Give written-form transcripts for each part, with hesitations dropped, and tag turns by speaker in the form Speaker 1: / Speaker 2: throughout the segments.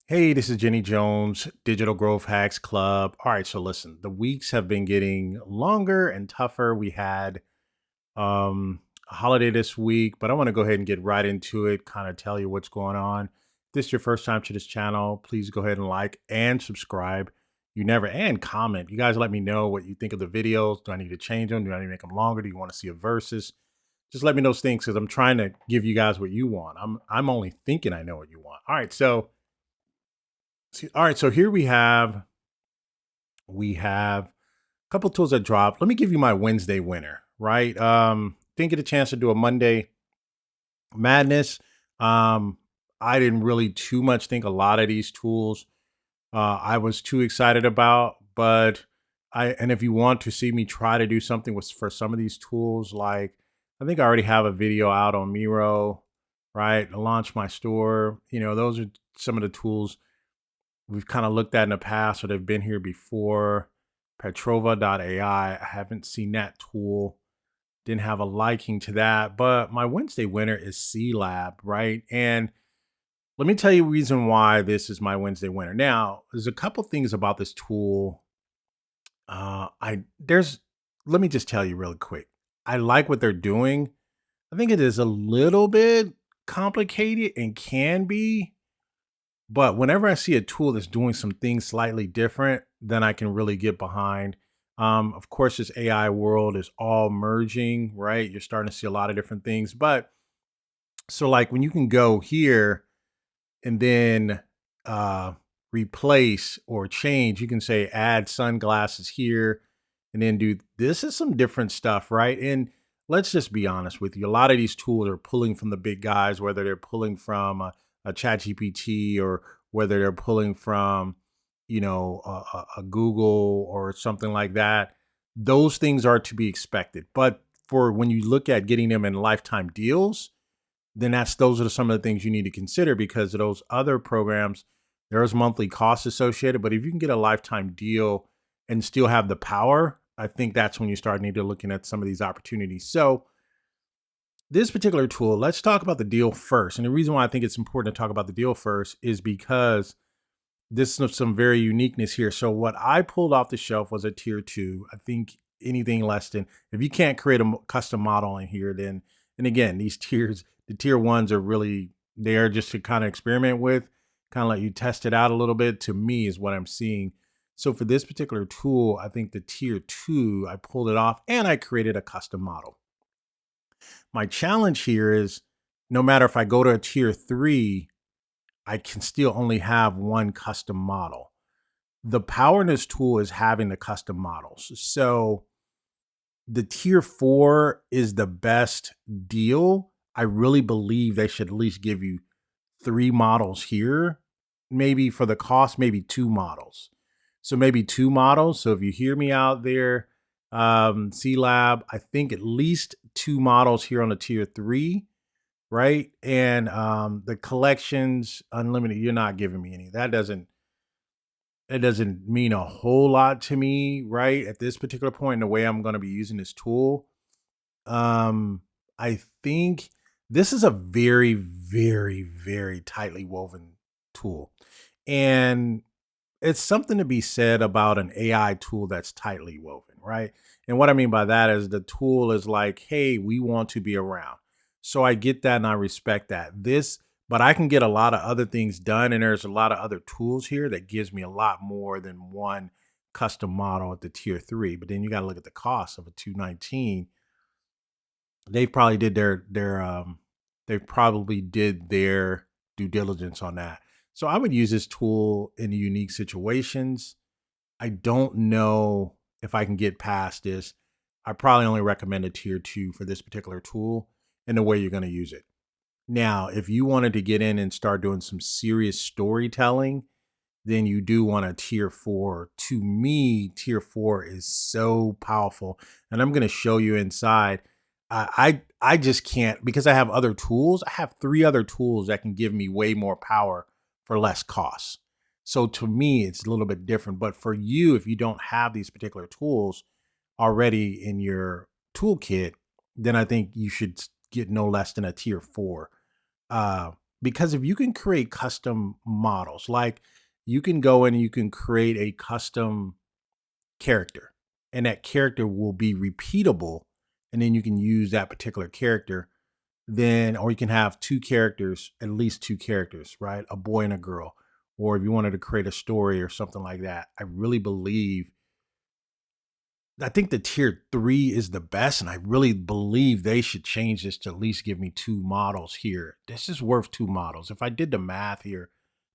Speaker 1: Hey, this is Jenny Jones, Digital Growth Hacks Club. All right, so listen, the weeks have been getting longer and tougher. We had a holiday this week, but I want to go ahead and get right into it, kind of tell you what's going on. If this is your first time to this channel, please go ahead and like and subscribe. And comment. You guys let me know what you think of the videos. Do I need to change them? Do I need to make them longer? Do you want to see a versus? Just let me know those things because I'm trying to give you guys what you want. I'm only thinking I know what you want. All right, so here we have a couple tools that dropped. Let me give you my Wednesday winner, right? Didn't get a chance to do a Monday madness. Um, I didn't really too much think a lot of these tools I was too excited about, but and if you want to see me try to do something with for some of these tools, like I think I already have a video out on Miro, right? Launch my store. Those are some of the tools we've kind of looked at in the past or they've been here before. Petrova.ai. I haven't seen that tool. Didn't have a liking to that. But my Wednesday winner is Seelab, right? And let me tell you the reason why this is my Wednesday winner. Now, there's a couple things about this tool. I there's Let me just tell you really quick. I like what they're doing. I think it is a little bit complicated and can be, but whenever I see a tool that's doing some things slightly different, then I can really get behind. Of course, this AI world is all merging, right? You're starting to see a lot of different things. But so, like, when you can go here and then uh, replace or change, you can say add sunglasses here and then do this is some different stuff, right? And let's just be honest with you. A lot of these tools are pulling from the big guys, whether they're pulling from a chat GPT or whether they're pulling from, a Google or something like that. Those things are to be expected. But for when you look at getting them in lifetime deals, then those are some of the things you need to consider because of those other programs, there's monthly costs associated. But if you can get a lifetime deal and still have the power, I think that's when you start needing to looking at some of these opportunities. So this particular tool, let's talk about the deal first. And the reason why I think it's important to talk about the deal first is because this is some very uniqueness here. So what I pulled off the shelf was a tier two. I think anything less than, if you can't create a custom model in here, then, and again, these tiers, the tier ones are really there just to kind of experiment with, kind of let you test it out a little bit. To me is what I'm seeing. So for this particular tool, I think the tier two, I pulled it off and I created a custom model. My challenge here is no matter if I go to a tier three, I can still only have one custom model. The power in this tool is having the custom models. So the tier four is the best deal. I really believe they should at least give you three models here. Maybe for the cost, maybe two models. So maybe two models. So if you hear me out there, C Lab, I think at least two models here on the tier three, right? And the collections unlimited, you're not giving me any. That doesn't mean a whole lot to me, right? At this particular point in the way I'm going to be using this tool. I think this is a very, very, very tightly woven tool. And it's something to be said about an AI tool that's tightly woven, right? And what I mean by that is the tool is like, hey, we want to be around. So I get that and I respect that. But I can get a lot of other things done, and there's a lot of other tools here that gives me a lot more than one custom model at the tier three. But then you got to look at the cost of a 219. They probably did they probably did their due diligence on that. So I would use this tool in unique situations. I don't know if I can get past this. I probably only recommend a tier two for this particular tool and the way you're going to use it. Now, if you wanted to get in and start doing some serious storytelling, then you do want a tier four. To me, tier four is so powerful. And I'm going to show you inside. I just can't, because I have other tools. I have three other tools that can give me way more power for less costs. So to me, it's a little bit different. But for you, if you don't have these particular tools already in your toolkit, then I think you should get no less than a tier four. because if you can create custom models, like you can go in and you can create a custom character, and that character will be repeatable, and then you can use that particular character, then, or you can have two characters, at least two characters, right? A boy and a girl. Or if you wanted to create a story or something like that, I really believe, I think the tier 3 is the best, and I really believe they should change this to at least give me two models here. This is worth two models. If I did the math here,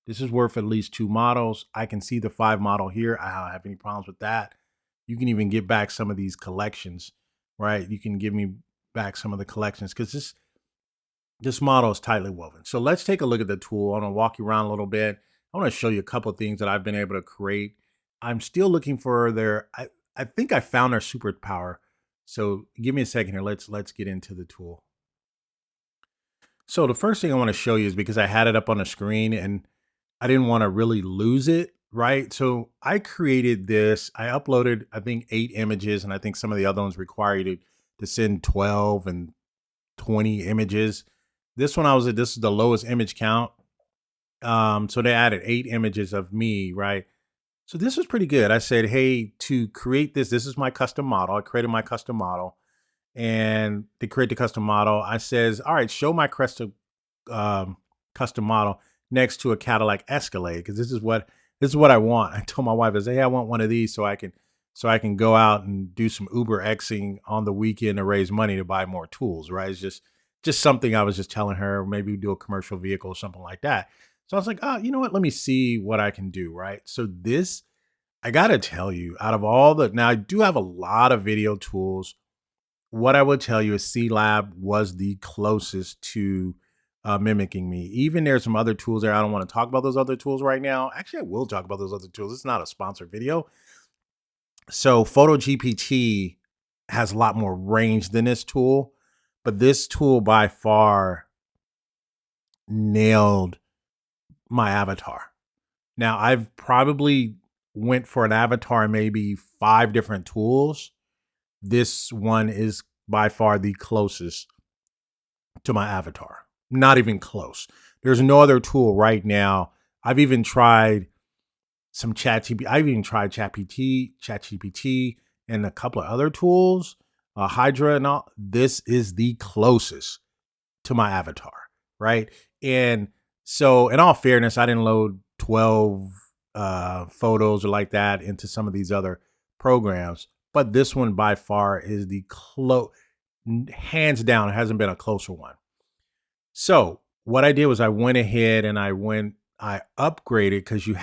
Speaker 1: this is worth at least two models. I can see the 5 model here. I don't have any problems with that. You can even get back some of these collections, right? You can give me back some of the collections because this model is tightly woven. So let's take a look at the tool. I'm gonna walk you around a little bit. I want to show you a couple of things that I've been able to create. I'm still looking for I think I found their superpower. So give me a second here. Let's get into the tool. So the first thing I want to show you is because I had it up on the screen and I didn't want to really lose it, right? So I created this. I uploaded, I think, 8 images, and I think some of the other ones require you to send 12 and 20 images. This one this is the lowest image count. So they added 8 images of me, right? So this was pretty good. I said, hey, to create this is my custom model. I created my custom model. And to create the custom model, I says, all right, show my custom model next to a Cadillac Escalade, because this is what I want. I told my wife, I said, hey, I want one of these so I can go out and do some Uber Xing on the weekend to raise money to buy more tools, right? It's just something I was just telling her, maybe do a commercial vehicle or something like that. So I was like, oh, you know what? Let me see what I can do, right? So this, I got to tell you, out of all now I do have a lot of video tools. What I would tell you is Seelab was the closest to mimicking me. Even there's some other tools there. I don't want to talk about those other tools right now. Actually, I will talk about those other tools. It's not a sponsored video. So Photo GPT has a lot more range than this tool, but this tool by far nailed my avatar. Now, I've probably went for an avatar maybe 5 different tools. This one is by far the closest to my avatar. Not even close. There's no other tool right now. I've even tried some ChatGPT. I've even tried ChatGPT, and a couple of other tools, Hydra and all. This is the closest to my avatar, right? And so, in all fairness, I didn't load 12 photos or like that into some of these other programs, but this one by far is the hands down. It hasn't been a closer one. So what I did was I went ahead and I upgraded, because you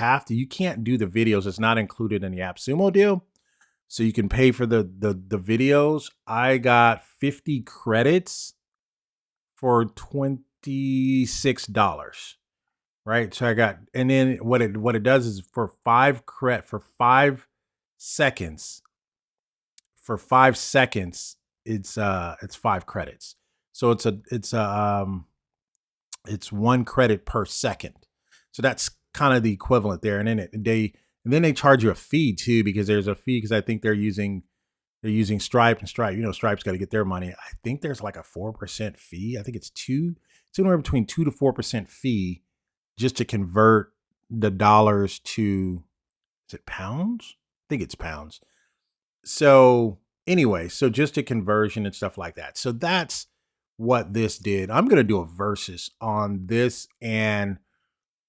Speaker 1: can't do the videos. It's not included in the Appsumo deal. So you can pay for the videos. I got 50 credits for $26. Right. So I got, and then what it does is for 5 seconds, it's 5 credits. So it's 1 credit per second. So that's kind of the equivalent there. And then they charge you a fee too, because there's a fee, because I think they're using Stripe, and Stripe, Stripe's got to get their money. I think there's like a 4% fee. I think it's anywhere between 2 to 4% fee just to convert the dollars to, is it pounds? I think it's pounds. So anyway, so just a conversion and stuff like that. So that's what this did. I'm going to do a versus on this and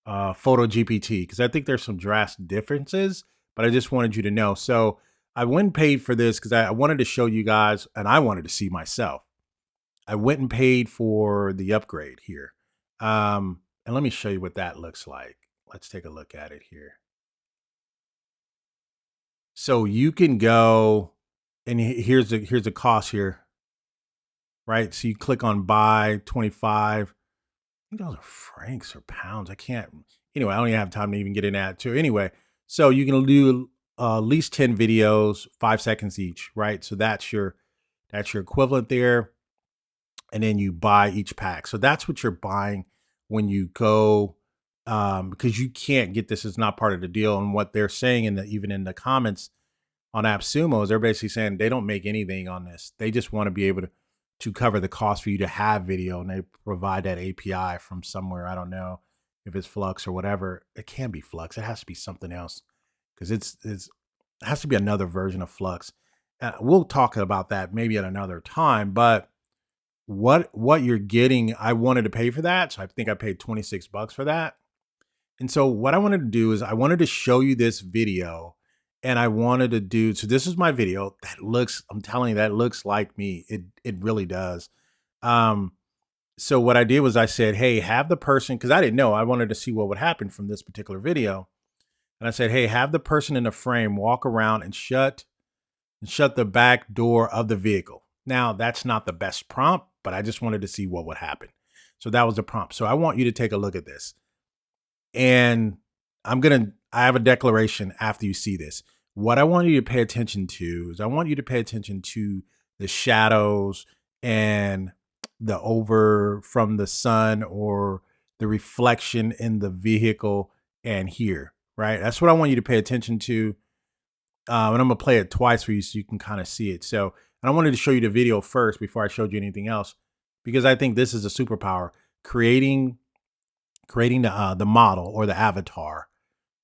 Speaker 1: Photo GPT, because I think there's some drastic differences, but I just wanted you to know. So I went and paid for this because I wanted to show you guys, and I wanted to see myself. I went and paid for the upgrade here. And let me show you what that looks like. Let's take a look at it here. So you can go, and here's the cost here, right? So you click on buy 25. I think those are francs or pounds. I can't. Anyway, I don't even have time to even get in that too. Anyway, so you can do at least 10 videos, 5 seconds each, right? So that's your equivalent there. And then you buy each pack. So that's what you're buying when you go, because you can't get this. It's not part of the deal. And what they're saying even in the comments on AppSumo is they're basically saying they don't make anything on this. They just want to be able to cover the cost for you to have video, and they provide that API from somewhere. I don't know if it's Flux or whatever. It can be Flux. It has to be something else because it has to be another version of Flux. We'll talk about that maybe at another time. But what you're getting, I wanted to pay for that, so I think I paid $26 for that. And so what I wanted to do is I wanted to show you this video, and I wanted to do, so this is my video that looks, I'm telling you, that looks like me. It really does. Um, so what I did was I said, hey, have the person, because I didn't know, I wanted to see what would happen from this particular video. And I said, hey, have the person in the frame walk around and shut the back door of the vehicle. Now, that's not the best prompt, but I just wanted to see what would happen. So that was the prompt. So I want you to take a look at this. And I have a declaration after you see this. What I want you to pay attention to is I want you to pay attention to the shadows and the over from the sun or the reflection in the vehicle and here, right? That's what I want you to pay attention to. And I'm going to play it twice for you so you can kind of see it. So, and I wanted to show you the video first before I showed you anything else, because I think this is a superpower, creating the model or the avatar,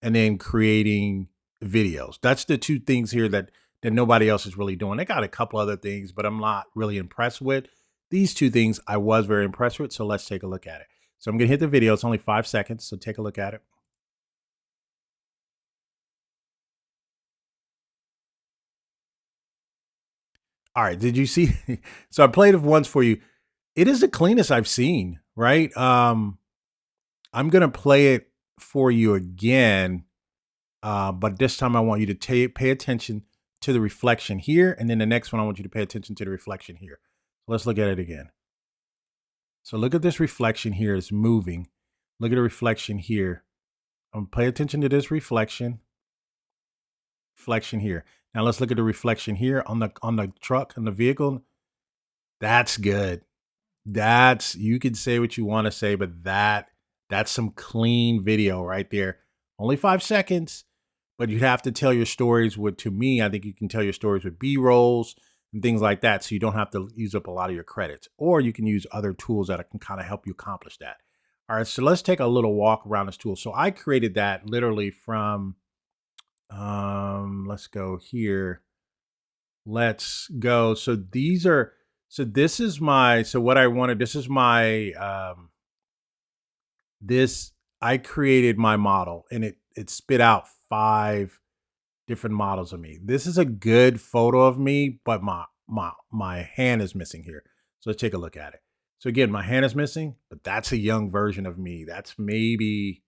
Speaker 1: and then creating videos. That's the two things here that nobody else is really doing. They got a couple other things, but I'm not really impressed with. These two things I was very impressed with. So let's take a look at it. So I'm going to hit the video. It's only 5 seconds. So take a look at it. All right. Did you see? So I played it once for you. It is the cleanest I've seen, right? I'm going to play it for you again. But this time I want you to pay attention to the reflection here. And then the next one, I want you to pay attention to the reflection here. Let's look at it again. So look at this reflection here. It's moving. Look at the reflection here. I'm going to pay attention to this reflection here. Now let's look at the reflection here on the truck, on the vehicle. That's good. You can say what you want to say, but that's some clean video right there. Only 5 seconds, but you'd have to tell your stories to me, I think you can tell your stories with B-rolls and things like that. So you don't have to use up a lot of your credits, or you can use other tools that can kind of help you accomplish that. All right. So let's take a little walk around this tool. So I created that literally from, let's go here. Let's go. So this is my, I created my model, and it spit out 5 different models of me. This is a good photo of me, but my hand is missing here. So let's take a look at it. So again, my hand is missing, but that's a young version of me. That's maybe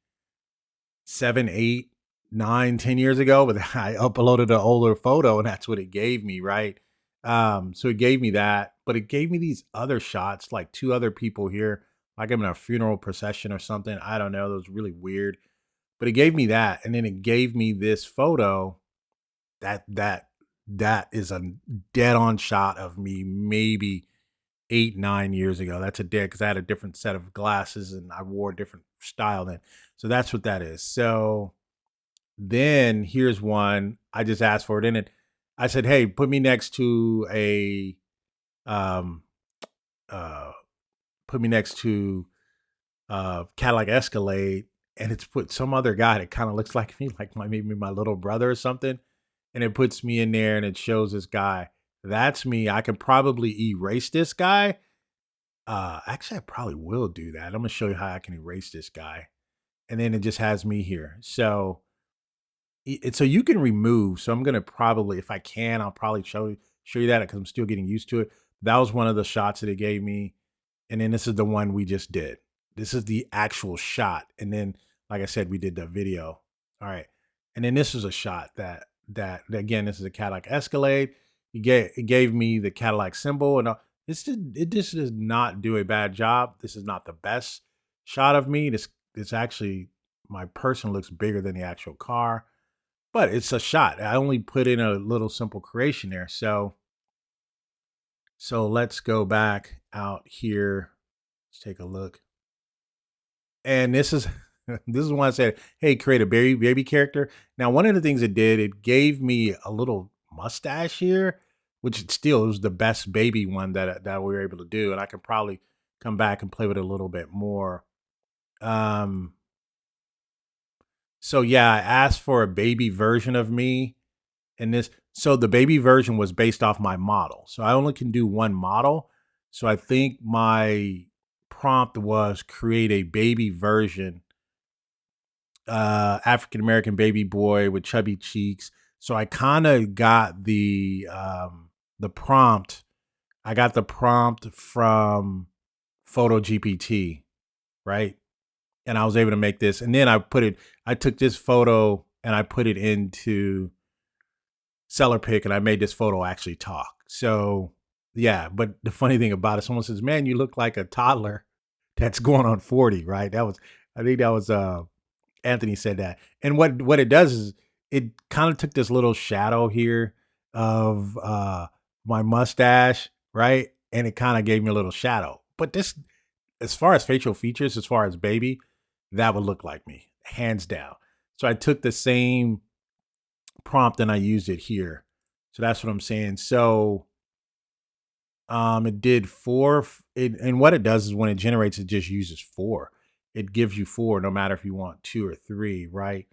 Speaker 1: 7, 8, 9, 10 years ago, but I uploaded an older photo and that's what it gave me, right? So it gave me that, but it gave me these other shots, like 2 other people here, like I'm in a funeral procession or something. I don't know. That was really weird, but it gave me that. And then it gave me this photo that is a dead on shot of me, maybe 8, 9 years ago. That's a dead, because I had a different set of glasses and I wore a different style then. So that's what that is. So then here's one. I just asked for it in it. I said, hey, put me next to a Cadillac Escalade, and it's put some other guy that kind of looks like me, like maybe my little brother or something. And it puts me in there and it shows this guy. That's me. I can probably erase this guy. Actually, I probably will do that. I'm going to show you how I can erase this guy. And then it just has me here. So so you can remove. So I'm going to probably, if I can, I'll probably show you that, because I'm still getting used to it. That was one of the shots that it gave me. And then this is the one we just did. This is the actual shot. And then, like I said, we did the video. All right. And then this is a shot that again, this is a Cadillac Escalade. It gave me the Cadillac symbol, and it just does not do a bad job. This is not the best shot of me. It's actually, my person looks bigger than the actual car, but it's a shot. I only put in a little simple creation there. So let's go back out here. Let's take a look. And this is this is when I said, hey, create a baby character. Now, one of the things it did, it gave me a little mustache here. which it still was the best baby one that we were able to do. And I can probably come back and play with it a little bit more. Um, so yeah, I asked for a baby version of me in this. So the baby version was based off my model. So I only can do one model. So I think my prompt was create a baby version, African American baby boy with chubby cheeks. So I kind of got the prompt. I got the prompt from Photo GPT, right? And I was able to make this. And then I took this photo and I put it into SellerPick and I made this photo actually talk. So yeah, but the funny thing about it, someone says, "Man, you look like a toddler that's going on 40," right? I think that was Anthony said that. And what it does is it kind of took this little shadow here of my mustache, right? And it kind of gave me a little shadow. But this, as far as facial features, as far as baby, that would look like me, hands down. So I took the same prompt and I used it here. So that's what I'm saying. So it did and what it does is when it generates, it just uses 4. It gives you 4 no matter if you want 2 or 3, right?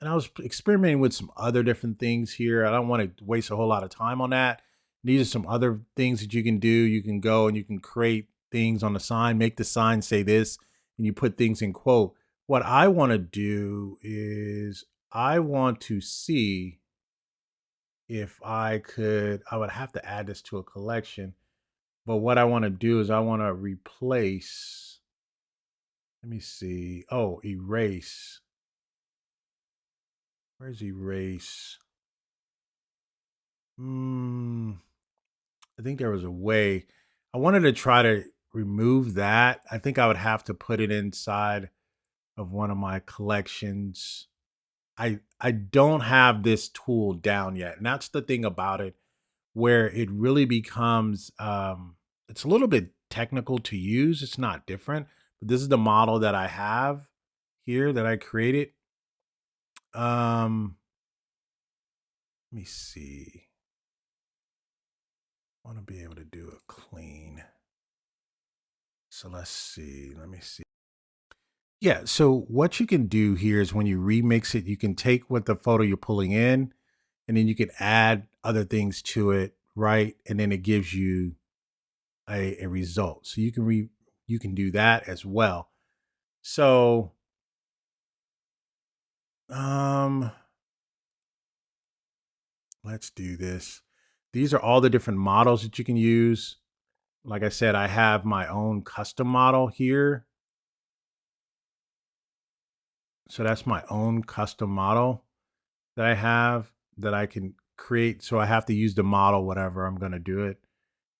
Speaker 1: And I was experimenting with some other different things here. I don't want to waste a whole lot of time on that. These are some other things that you can do. You can go and you can create things on the sign, make the sign say this, and you put things in quote. What I want to do is I want to see if I would have to add this to a collection. But what I want to do is I want to replace, let me see. Oh, erase. Where's erase? I think there was a way. I wanted to try to remove that. I think I would have to put it inside of one of my collections. I don't have this tool down yet. And that's the thing about it, where it really becomes it's a little bit technical to use. It's not different, but this is the model that I have here that I created. Um let me see. I want to be able to do a clean. So let's see. Let me see. Yeah, so what you can do here is when you remix it, you can take what the photo you're pulling in and then you can add other things to it, right? And then it gives you a result. So you can do that as well. So um let's do this. These are all the different models that you can use. Like I said, I have my own custom model here. So that's my own custom model that I have that I can create. So I have to use the model, whatever I'm going to do it.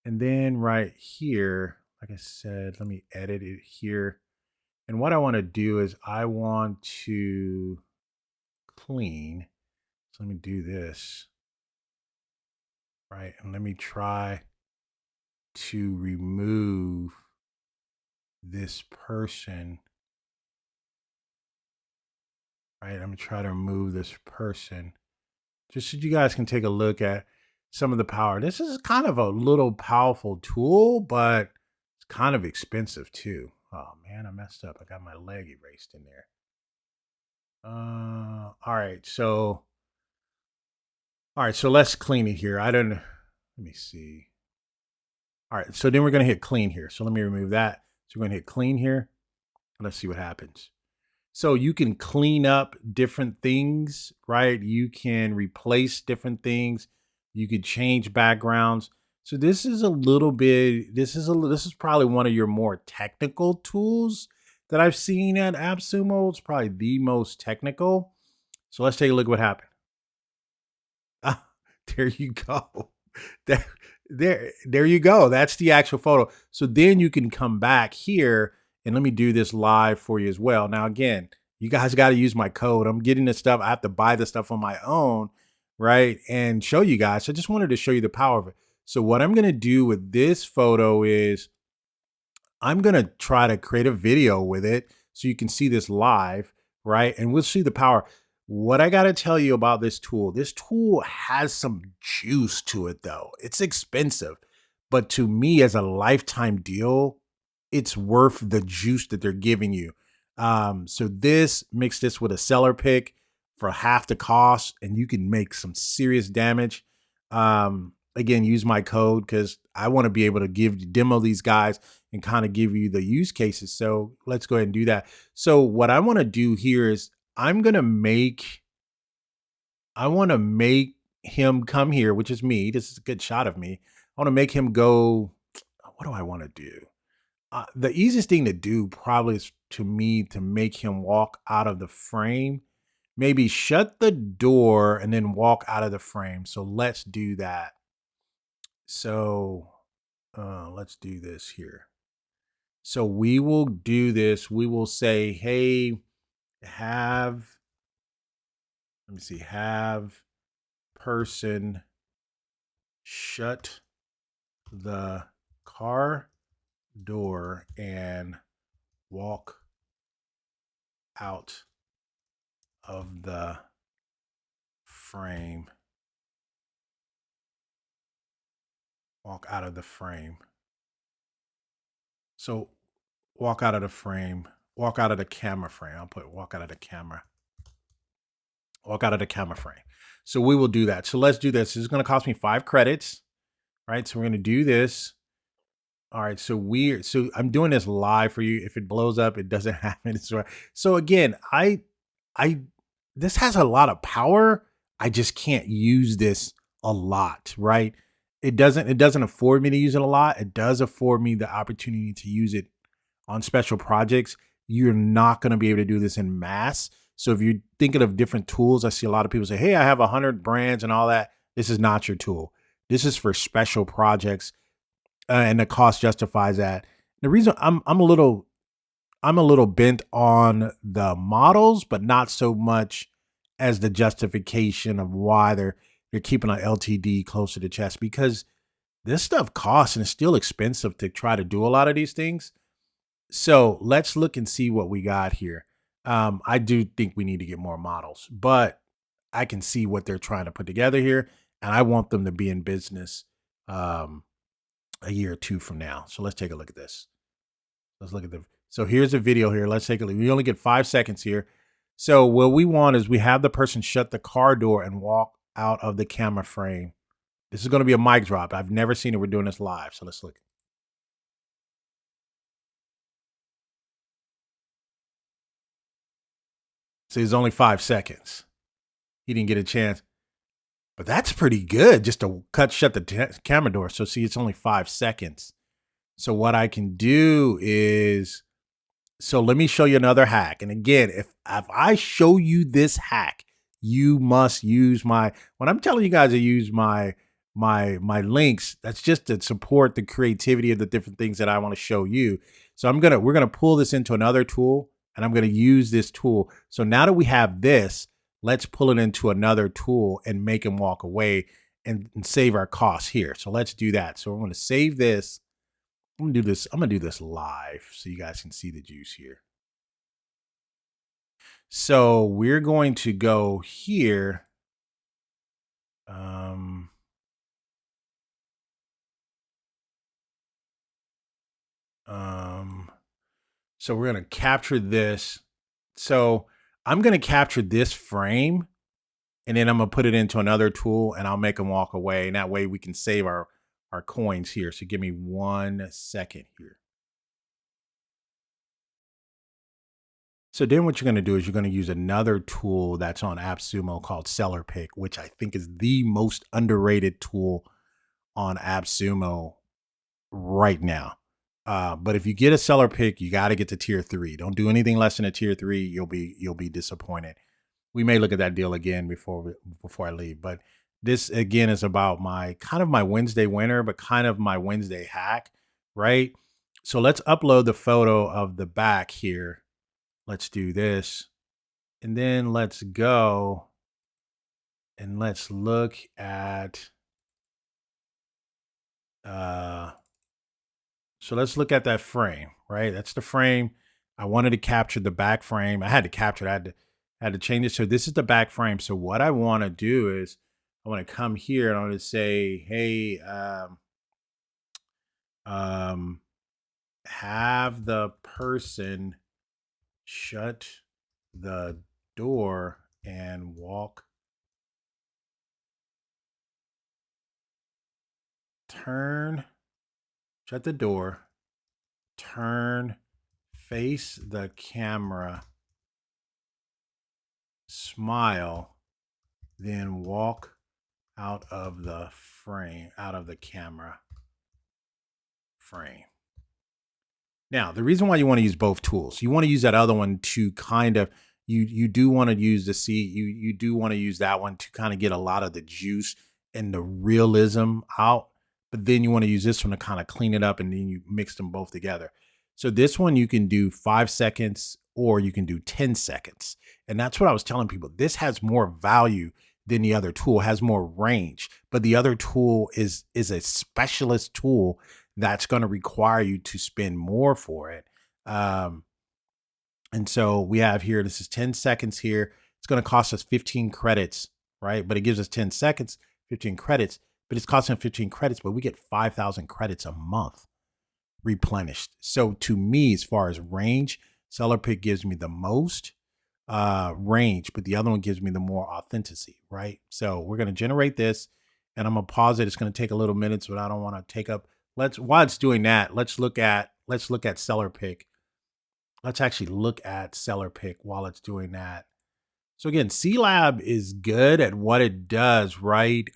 Speaker 1: And then right here, like I said, let me edit it here. And what I want to do is I want to clean. So let me do this. Right. And let me try to remove this person. Right. I'm going to try to remove this person just so you guys can take a look at some of the power. This is kind of a little powerful tool, but it's kind of expensive too. Oh man, I messed up. I got my leg erased in there. All right, so let's clean it here. Let me see. All right, so then we're gonna hit clean here. So let me remove that. So we're gonna hit clean here. Let's see what happens. So you can clean up different things, right? You can replace different things. You could change backgrounds. So this is a little bit, this is probably one of your more technical tools that I've seen at Appsumo. It's probably the most technical. So let's take a look at what happened. Ah, there you go. There, there you go. That's the actual photo. So then you can come back here and let me do this live for you as well. Now, again, you guys got to use my code. I'm getting this stuff. I have to buy the stuff on my own, right? And show you guys. I just wanted to show you the power of it. So what I'm going to do with this photo is I'm going to try to create a video with it so you can see this live, right? And we'll see the power. What I got to tell you about this tool has some juice to it though. It's expensive, but to me as a lifetime deal, it's worth the juice that they're giving you. So this mix this with a seller pick for half the cost and you can make some serious damage. Again, use my code because I want to be able to demo these guys and kind of give you the use cases. So let's go ahead and do that. So what I want to do here is I'm gonna make I want to make him come here, which is me. This is a good shot of me. I want to make him go. What do I want to do? The easiest thing to do probably is to me to make him walk out of the frame. Maybe shut the door and then walk out of the frame. So let's do that. So let's do this here. So we will do this. We will say, hey, let me see, have person shut the car door and walk out of the frame. Walk out of the frame. So walk out of the frame. Walk out of the camera frame. I'll put walk out of the camera. Walk out of the camera frame. So we will do that. So let's do this. This is going to cost me 5 credits, right? So we're going to do this. All right, so I'm doing this live for you. If it blows up, it doesn't happen. So again, I this has a lot of power. I just can't use this a lot, right? It doesn't afford me to use it a lot. It does afford me the opportunity to use it on special projects. You're not going to be able to do this in mass. So if you're thinking of different tools, I see a lot of people say, "Hey, I have 100 brands and all that." This is not your tool. This is for special projects and the cost justifies that. The reason I'm a little bent on the models, but not so much as the justification of why they're keeping an LTD close to the chest because this stuff costs and it's still expensive to try to do a lot of these things. So let's look and see what we got here. I do think we need to get more models, but I can see what they're trying to put together here, and I want them to be in business. A year or 2 from now. So let's take a look at this. Let's look at so here's a video here. Let's take a look. We only get 5 seconds here. So what we want is we have the person shut the car door and walk out of the camera frame. This is going to be a mic drop. I've never seen it. We're doing this live. So let's look. So it's only 5 seconds. He didn't get a chance. But that's pretty good just to shut the camera door. So see, it's only 5 seconds. So what I can do is, so let me show you another hack. And again, if I show you this hack, you must use when I'm telling you guys to use my links, that's just to support the creativity of the different things that I want to show you. So we're going to pull this into another tool and I'm going to use this tool. So now that we have this, let's pull it into another tool and make them walk away and save our costs here. So let's do that. So we're going to save this. I'm going to do this live so you guys can see the juice here. So we're going to go here. So we're going to capture this. So I'm going to capture this frame and then I'm going to put it into another tool and I'll make them walk away. And that way we can save our coins here. So give me 1 second here. So then what you're going to do is you're going to use another tool that's on Appsumo called SellerPick, which I think is the most underrated tool on Appsumo right now. But if you get a SellerPick, you got to get to tier 3. Don't do anything less than a tier 3. You'll be disappointed. We may look at that deal again before I leave. But this again is about my Wednesday winner, but kind of my Wednesday hack, right? So let's upload the photo of the back here. Let's do this. And then let's go and let's look at so let's look at that frame, right? That's the frame. I wanted to capture the back frame. I had to capture that. had to change it. So this is the back frame. So what I want to do is I want to come here and I want to say, hey, um, have the person shut the door and walk, turn, shut the door, turn, face the camera, smile, then walk out of the frame, out of the camera frame. Now, the reason why you want to use both tools, you want to use that other one to kind of you do want to use the C, you do want to use that one to kind of get a lot of the juice and the realism out, but then you want to use this one to kind of clean it up and then you mix them both together. So this one you can do 5 seconds or you can do 10 seconds. And that's what I was telling people. This has more value than the other tool, has more range, but the other tool is a specialist tool that's going to require you to spend more for it. And so we have here, this is 10 seconds here. It's going to cost us 15 credits, right? But it gives us 10 seconds, 15 credits, but it's costing 15 credits, but we get 5,000 credits a month replenished. So to me, as far as range, SellerPick gives me the most range, but the other one gives me the more authenticity, right? So we're going to generate this and I'm going to pause it. It's going to take a little minutes, but I don't want to take up. While it's doing that, let's look at SellerPick. Let's actually look at SellerPick while it's doing that. So again, Seelab is good at what it does, right?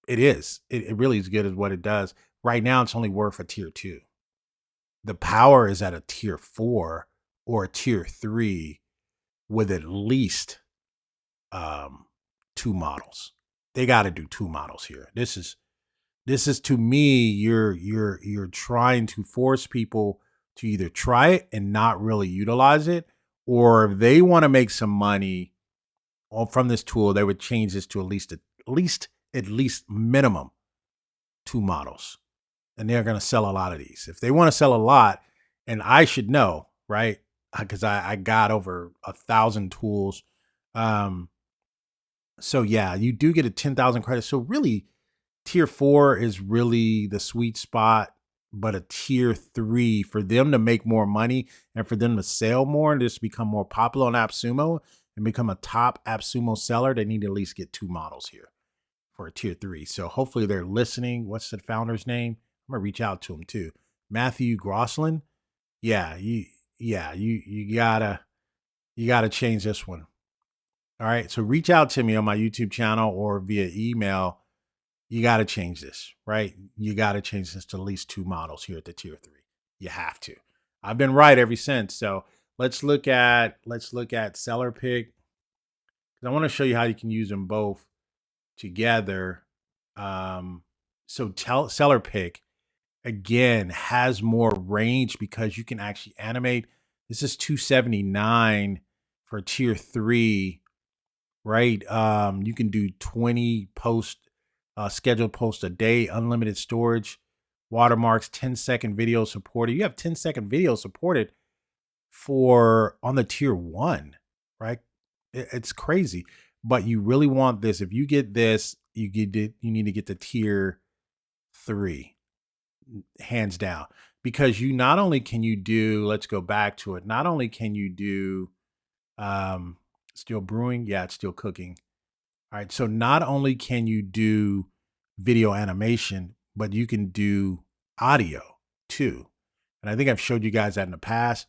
Speaker 1: It is. It really is good at what it does. Right now, it's only worth a tier 2. The power is at a tier 4 or a tier 3 with at least 2 models. They got to do 2 models here. This is to me, you're trying to force people to either try it and not really utilize it, or if they want to make some money from this tool, they would change this to at least minimum 2 models. And they're going to sell a lot of these. If they want to sell a lot, and I should know, right? Because I got over 1,000 tools. So yeah, you do get a 10,000 credits. So really, tier 4 is really the sweet spot, but a tier 3 for them to make more money and for them to sell more and just become more popular on Appsumo and become a top Appsumo seller, they need to at least get 2 models here for a tier 3. So hopefully they're listening. What's the founder's name? I'm gonna reach out to him too. Matthew Grosslin. Yeah, you gotta change this one. All right. So reach out to me on my YouTube channel or via email. You got to change this, right? You got to change this to at least 2 models here at the tier 3. You have to. I've been right ever since. So let's look at SellerPick. I want to show you how you can use them both together. So SellerPick again has more range because you can actually animate. This is 279 for tier 3, right? You can do 20 scheduled posts a day, unlimited storage, watermarks, 10-second video supported. You have 10-second video supported for on the tier 1, right? It's crazy, but you really want this. If you get this, you need to get the tier 3, hands down, because you not only can you do, let's go back to it. Not only can you do, still brewing. Yeah, it's still cooking. All right. So not only can you do video animation, but you can do audio too. And I think I've showed you guys that in the past.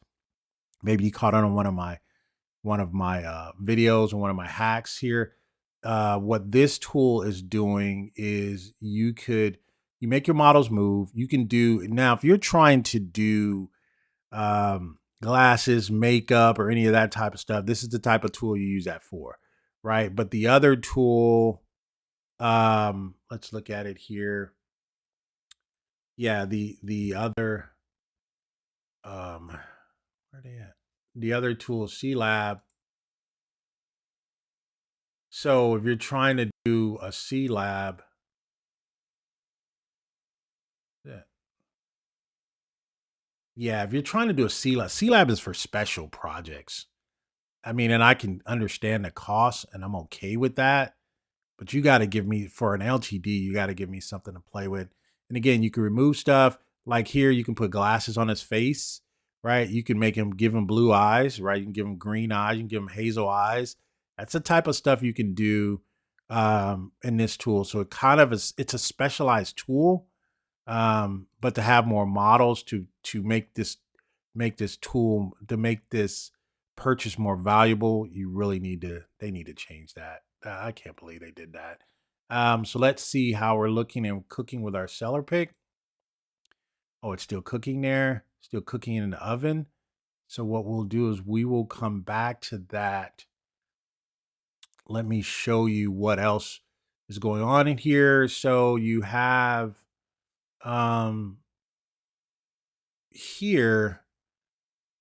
Speaker 1: Maybe you caught on one of my videos or one of my hacks here. What this tool is doing is you make your models move. You can do now if you're trying to do glasses, makeup, or any of that type of stuff. This is the type of tool you use that for, right? But the other tool, let's look at it here. Yeah, the other, where are they at? The other tool, Seelab. So if you're trying to do a Seelab, yeah, yeah, if you're trying to do a Seelab, Seelab is for special projects. I mean, and I can understand the cost and I'm okay with that. But you got to give me, for an LTD, you got to give me something to play with. And again, you can remove stuff like here, you can put glasses on his face, right? You can make him, give him blue eyes, right? You can give him green eyes, you can give him hazel eyes. That's the type of stuff you can do in this tool. So it kind of is, it's a specialized tool, but to have more models to make this tool, to make this purchase more valuable, you really need to, they need to change that. I can't believe they did that. So let's see how we're looking and cooking with our seller pick. Oh, it's still cooking there, still cooking in the oven. So what we'll do is we will come back to that. Let me show you what else is going on in here. So you have um here,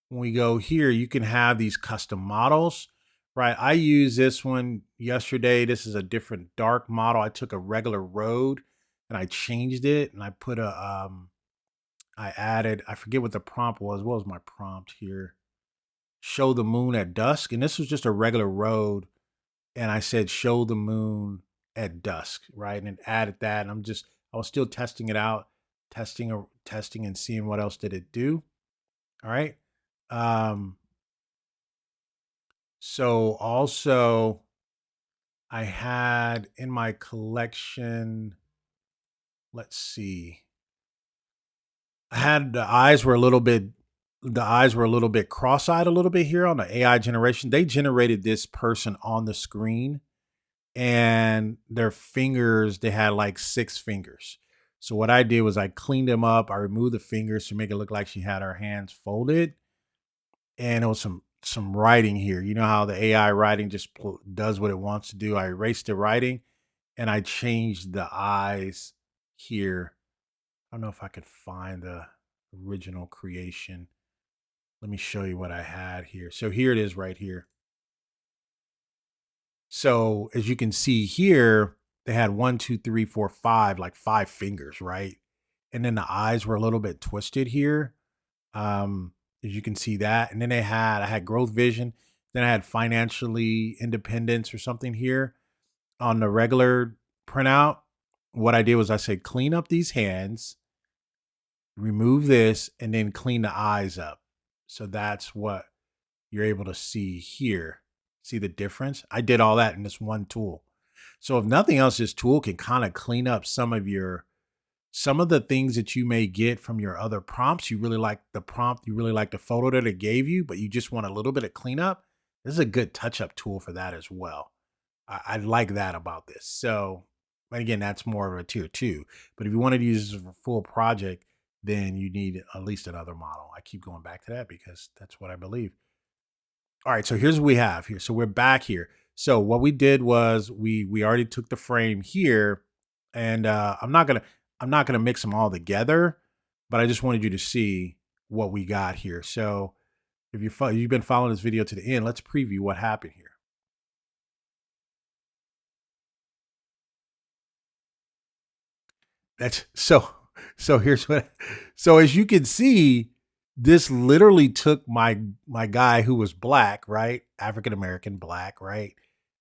Speaker 1: when we go here, you can have these custom models, right? I used this one yesterday. This is a different dark model. I took a regular road and I changed it and I put a, I added, I forget what the prompt was. What was my prompt here? Show the moon at dusk. And this was just a regular road. And I said, show the moon at dusk, right? And it added that. And I was still testing it out, testing and seeing what else did it do. All right. Um, So also I had in my collection, let's see. I had the eyes were a little bit cross-eyed a little bit here on the AI generation. They generated this person on the screen and their fingers, they had like 6 fingers. So what I did was I cleaned them up. I removed the fingers to make it look like she had her hands folded, and it was some writing here. You know how the AI writing just does what it wants to do. I erased the writing and I changed the eyes here. I don't know if I could find the original creation. Let me show you what I had here. So here it is right here. So as you can see here, they had 1, 2, 3, 4, 5, like 5 fingers, right? And then the eyes were a little bit twisted here. As you can see that. And then I had growth vision. Then I had financially independence or something here on the regular printout. What I did was I said, clean up these hands, remove this, and then clean the eyes up. So that's what you're able to see here. See the difference? I did all that in this one tool. So if nothing else, this tool can kind of clean up some of the things that you may get from your other prompts. You really like the prompt, you really like the photo that it gave you, but you just want a little bit of cleanup. This is a good touch-up tool for that as well. I like that about this. So, and again, that's more of a tier 2. But if you wanted to use this for a full project, then you need at least another model. I keep going back to that because that's what I believe. All right, so here's what we have here. So we're back here. So what we did was we already took the frame here, and I'm not gonna mix them all together, but I just wanted you to see what we got here. So if you've been following this video to the end, let's preview what happened here. That's so so here's what so as you can see, this literally took my guy who was black, right? African American black, right?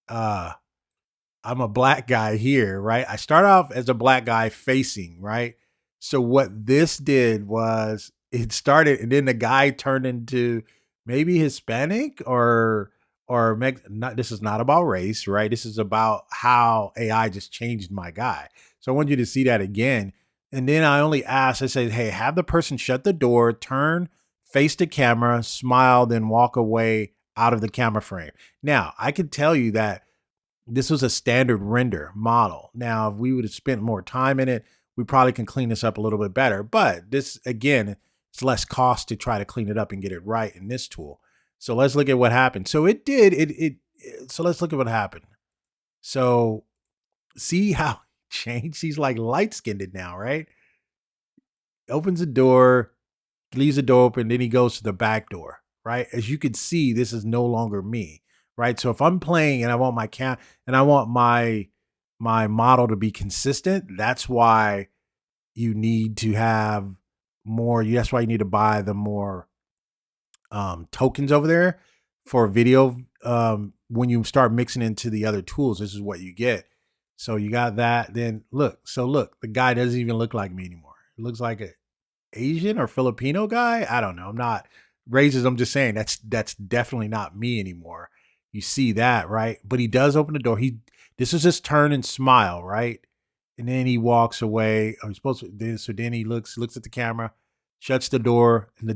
Speaker 1: Uh I'm a black guy here, right? I start off as a black guy facing, right? So what this did was it started, and then the guy turned into maybe Hispanic not. This is not about race, right? This is about how AI just changed my guy. So I want you to see that again. And then I only asked, I said, hey, have the person shut the door, turn, face the camera, smile, then walk away out of the camera frame. Now, I can tell you that this was a standard render model. Now, if we would have spent more time in it, we probably can clean this up a little bit better. But this, again, it's less cost to try to clean it up and get it right in this tool. So let's look at what happened. So it did, so let's look at what happened. So see how it changed? He's like light skinned now, right? Opens the door, leaves the door open, then he goes to the back door, right? As you can see, this is no longer me, right? So if I'm playing and I want and I want my model to be consistent, that's why you need to have more. That's why you need to buy the more tokens over there for video. When you start mixing into the other tools, this is what you get. So you got that. Then look, so look, the guy doesn't even look like me anymore. It looks like a Asian or Filipino guy. I don't know. I'm not racist. I'm just saying that's definitely not me anymore. You see that, right? But he does open the door. This is his turn and smile, right? And then he walks away. He's supposed to then he looks at the camera, shuts the door, and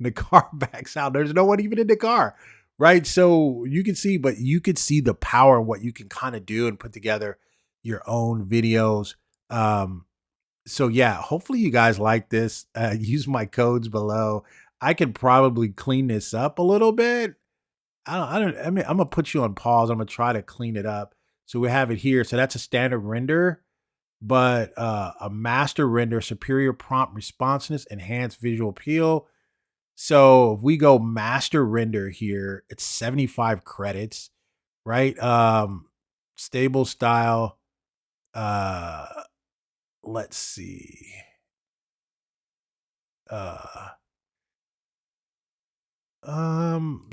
Speaker 1: the car backs out. There's no one even in the car. Right. So you can see, but you could see the power of what you can kind of do and put together your own videos. So yeah, hopefully you guys like this. Use my codes below. I could probably clean this up a little bit. I mean, I'm gonna put you on pause. I'm gonna try to clean it up. So we have it here. So that's a standard render, but a master render, superior prompt responsiveness, enhanced visual appeal. So if we go master render here, it's 75 credits, right? Stable style. Uh, let's see. Uh,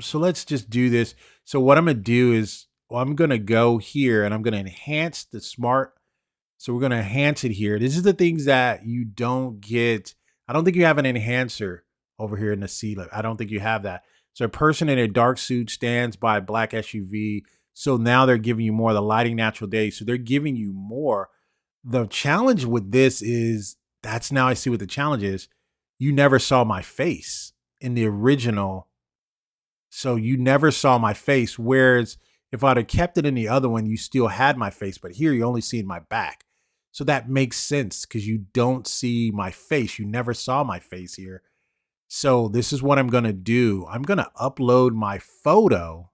Speaker 1: so let's just do this. So what I'm gonna do is, well, I'm gonna go here and I'm gonna enhance the smart. So we're gonna enhance it here. This is the things that you don't get. I don't think you have an enhancer over here in the Seelab. I don't think you have that. So a person in a dark suit stands by a black SUV. So now they're giving you more of the lighting natural day. So they're giving you more. The challenge with this is that's now I see what the challenge is. You never saw my face in the original, so you never saw my face. Whereas if I'd have kept it in the other one, you still had my face, but here you only see my back. So that makes sense because you don't see my face. You never saw my face here. So this is what I'm going to do. I'm going to upload my photo.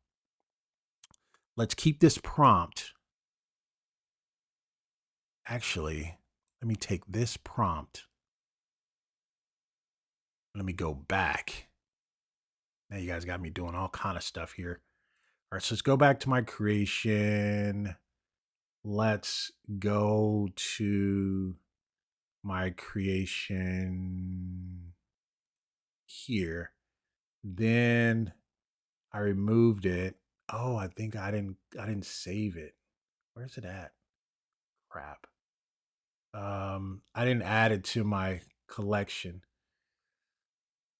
Speaker 1: Let's keep this prompt. Actually, let me take this prompt. Let me go back. Now you guys got me doing all kind of stuff here. All right, so let's go back to my creation. Let's go to my creation here. Then I removed it. Oh, I think I didn't save it. Where's it at? Crap. I didn't add it to my collection.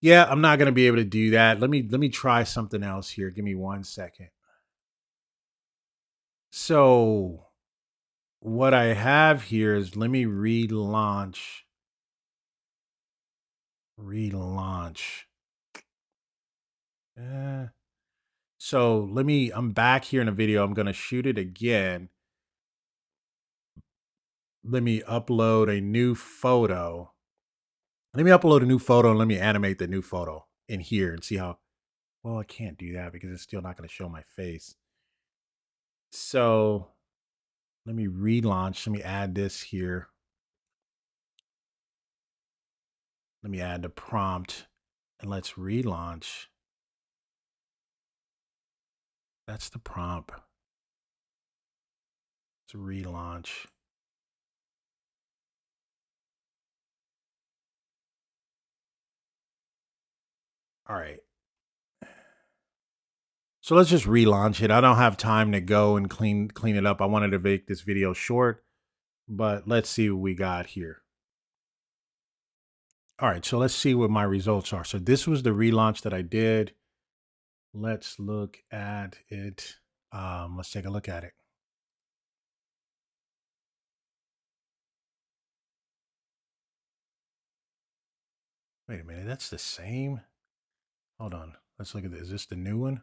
Speaker 1: Yeah, I'm not gonna be able to do that. Let me try something else here. Give me 1 second. So what I have here is let me relaunch. Relaunch. Eh. So I'm back here in a video. I'm gonna shoot it again. Let me upload a new photo. Let me upload a new photo and let me animate the new photo in here and see how. Well, I can't do that because it's still not going to show my face. So let me relaunch. Let me add this here. Let me add the prompt and let's relaunch. That's the prompt. Let's relaunch. All right. So let's just relaunch it. I don't have time to go and clean it up. I wanted to make this video short, but let's see what we got here. All right, so let's see what my results are. So this was the relaunch that I did. Let's look at it. Let's take a look at it. Wait a minute, that's the same. Hold on. Let's look at this. Is this the new one?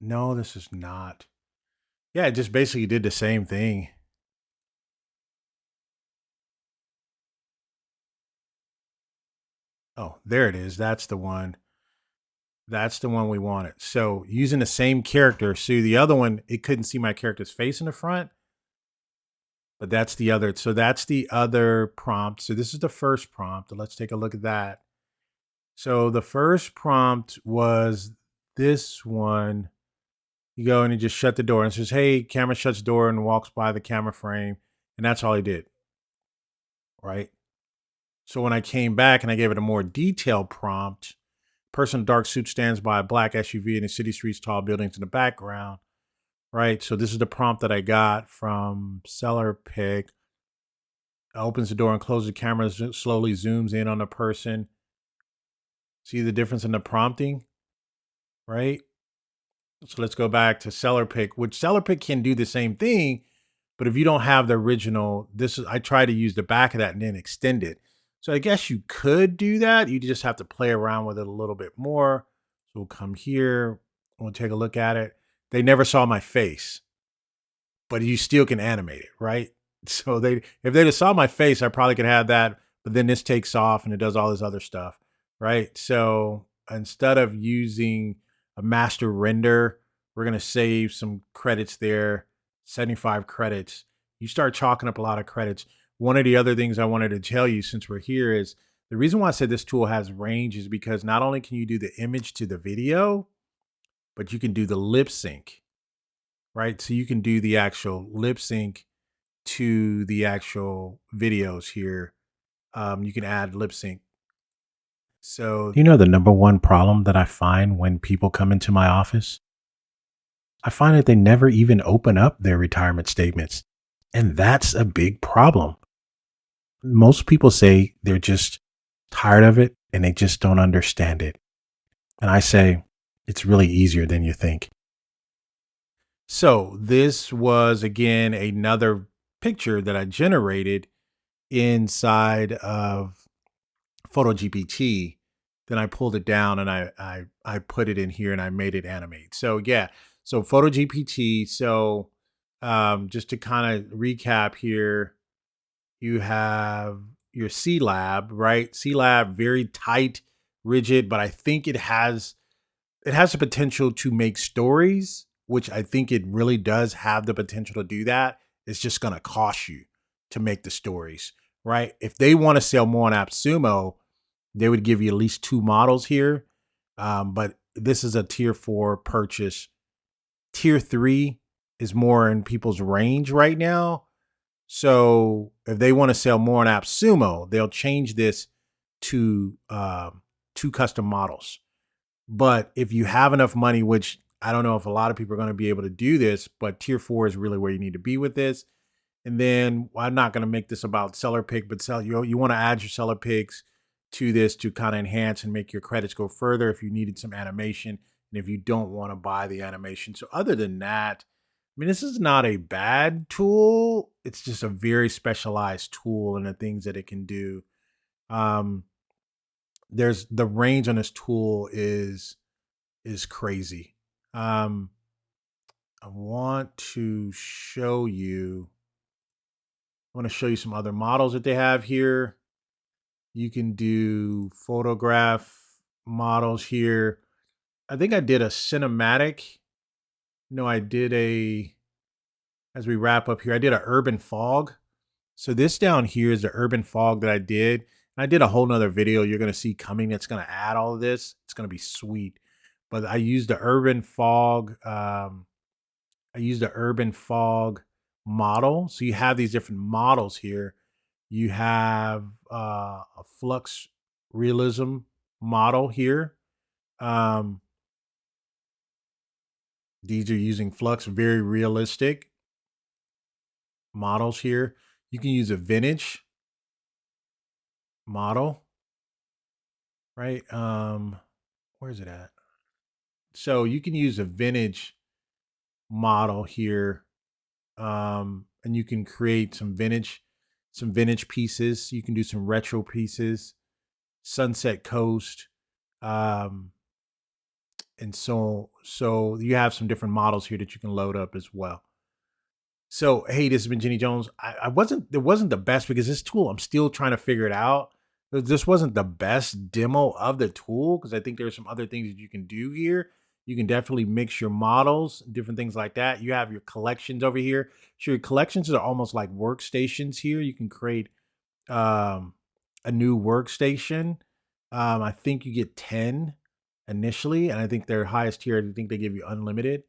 Speaker 1: No, this is not. Yeah, it just basically did the same thing. Oh, there it is. That's the one. That's the one we wanted. So using the same character. See, the other one, it couldn't see my character's face in the front, but that's the other. So that's the other prompt. So this is the first prompt. Let's take a look at that. So the first prompt was this one. You go and you just shut the door and it says, hey, camera shuts door and walks by the camera frame. And that's all he did. Right. So when I came back and I gave it a more detailed prompt, Person in dark suit stands by a black SUV in the city streets, tall buildings in the background, right? So this is the prompt that I got from SellerPick. Opens the door and closes the camera, slowly zooms in on the person. See the difference in the prompting, right? So let's go back to SellerPick, which SellerPick can do the same thing, but if you don't have the original, I try to use the back of that and then extend it. So I guess you could do that. You just have to play around with it a little bit more. So we'll come here, we'll take a look at it. They never saw my face, but you still can animate it, right? So if they just saw my face, I probably could have that, but then this takes off and it does all this other stuff, right? So instead of using a master render, we're going to save some credits there, 75 credits. You start chalking up a lot of credits. One of the other things I wanted to tell you since we're here is the reason why I said this tool has range is because not only can you do the image to the video, but you can do the lip sync, right? So you can do the actual lip sync to the actual videos here. You can add lip sync. So, you know, the number one problem that I find when people come into my office, I find that they never even open up their retirement statements. And that's a big problem. Most people say they're just tired of it and they just don't understand it. And I say, it's really easier than you think. So this was, again, another picture that I generated inside of PhotoGPT. Then I pulled it down and I put it in here and I made it animate. So yeah, so PhotoGPT. So just to kind of recap here, you have your Seelab, right? Seelab, very tight, rigid, but I think it has the potential to make stories, which I think it really does have the potential to do that. It's just going to cost you to make the stories, right? If they want to sell more on Appsumo, they would give you at least 2 models here. But this is a tier 4 purchase. Tier 3 is more in people's range right now. So if they want to sell more on Appsumo, they'll change this to 2 custom models. But if you have enough money, which I don't know if a lot of people are going to be able to do this, but tier 4 is really where you need to be with this. And then I'm not going to make this about SellerPick, but you want to add your SellerPicks to this to kind of enhance and make your credits go further if you needed some animation and if you don't want to buy the animation. So other than that, I mean, this is not a bad tool. It's just a very specialized tool and the things that it can do. There's the range on this tool is crazy. I want to show you. I want to show you some other models that they have here. You can do photograph models here. I think I did a cinematic. No, I did as we wrap up here, I did an urban fog. So this down here is the urban fog that I did. And I did a whole nother video you're going to see coming that's going to add all of this. It's going to be sweet. But I used the urban fog. I used the urban fog model. So you have these different models here. You have a flux realism model here. These are using flux, very realistic models here. You can use a vintage model, right? Where is it at? So you can use a vintage model here, and you can create some vintage pieces. You can do some retro pieces, Sunset Coast, and so you have some different models here that you can load up as well. So hey, this has been Jenny Jones. It wasn't the best because this tool, I'm still trying to figure it out. This wasn't the best demo of the tool because I think there's some other things that you can do here. You can definitely mix your models, different things like that. You have your collections over here. So your collections are almost like workstations here. You can create a new workstation. I think you get 10 initially, and I think their highest tier, I think they give you unlimited,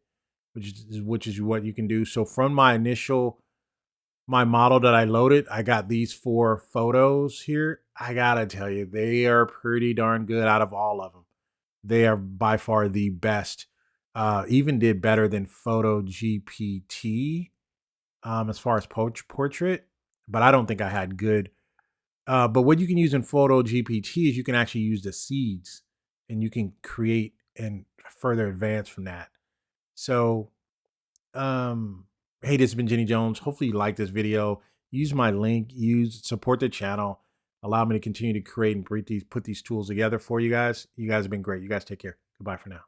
Speaker 1: which is what you can do. So from my model that I loaded, I got these 4 photos here. I gotta tell you, they are pretty darn good out of all of them. They are by far the best. Even did better than Photo GPT as far as portrait, but I don't think I had good. But what you can use in Photo GPT is you can actually use the seeds and you can create and further advance from that. So, um, hey, this has been Jenny Jones. Hopefully you like this video. Use my link, support the channel, allow me to continue to create and put these tools together for you guys. You guys have been great. You guys take care. Goodbye for now.